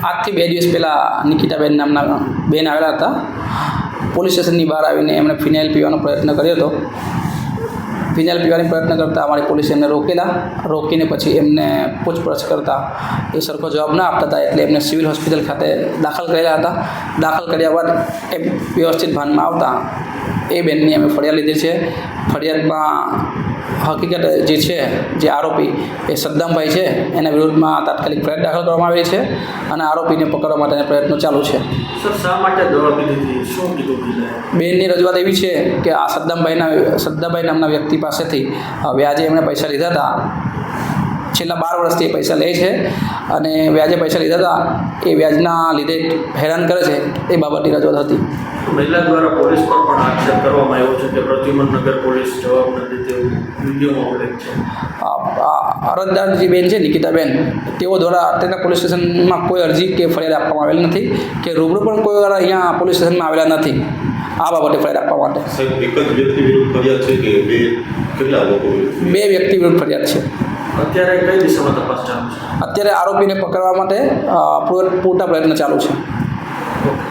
આજથી 2 દિવસ પહેલાં નિકિતાબેન નામના બેન આવેલા હતા. પોલીસ સ્ટેશનની બહાર આવીને એમણે ફિનાઇલ પીવાનો પ્રયત્ન કર્યો હતો. ફિનાઇલ પીવાનો પ્રયત્ન કરતાં અમારી પોલીસે એમને રોકીને પછી એમને પૂછપરછ કરતાં એ સરખો જવાબ ના આપતા હતા, એટલે એમને સિવિલ હોસ્પિટલ ખાતે દાખલ કરેલા હતા. દાખલ કર્યા બાદ એ વ્યવસ્થિત ભાનમાં આવતા એ બેનની અમે ફરિયાદ લીધી છે. ફરિયાદમાં હકીકત જે છે, જે આરોપી એ સદ્દામભાઈ છે, એના વિરુદ્ધમાં તાત્કાલિક ફરિયાદ દાખલ કરવામાં આવેલી છે અને આરોપીને પકડવા માટેના પ્રયત્નો ચાલુ છે. સર, શા માટે દવા પીધી હતી? શું કીધું? બેનની રજૂઆત એવી છે કે આ સદ્દાભાઈ નામના વ્યક્તિ પાસેથી વ્યાજે એમણે પૈસા લીધા હતા. છેલ્લા 12 વર્ષથી એ પૈસા લે છે અને વ્યાજે પૈસા લીધા હતા. એ વ્યાજના લીધે હેરાન કરે છે, એ બાબતની રજૂઆત હતી. મહિલા દ્વારા પોલીસ પર પણ આક્ષેપ કરવામાં આવ્યો છે કે પ્રદ્યુમન નગર પોલીસ જવાબ નથી તેવું વિડીયોમાં ઉલ્લેખ છે. અરજદાર જે બેન છે નિકિતાબેન, તેઓ દ્વારા અત્યારના પોલીસ સ્ટેશનમાં કોઈ અરજી કે ફરિયાદ આપવામાં આવેલી નથી કે રૂબરૂ પણ કોઈ વાર અહીંયા પોલીસ સ્ટેશનમાં આવેલા નથી આ બાબતે ફરિયાદ આપવા માટે. એક જ વ્યક્તિ વિરુદ્ધ ફરિયાદ છે કે કેટલા લોકો? 2 વ્યક્તિ વિરુદ્ધ ફરિયાદ છે. અત્યારે કઈ દિશામાં તપાસ ચાલુ છે? અત્યારે આરોપીને પકડવા માટે પૂરતા પ્રયત્ન ચાલુ છે. ઓકે.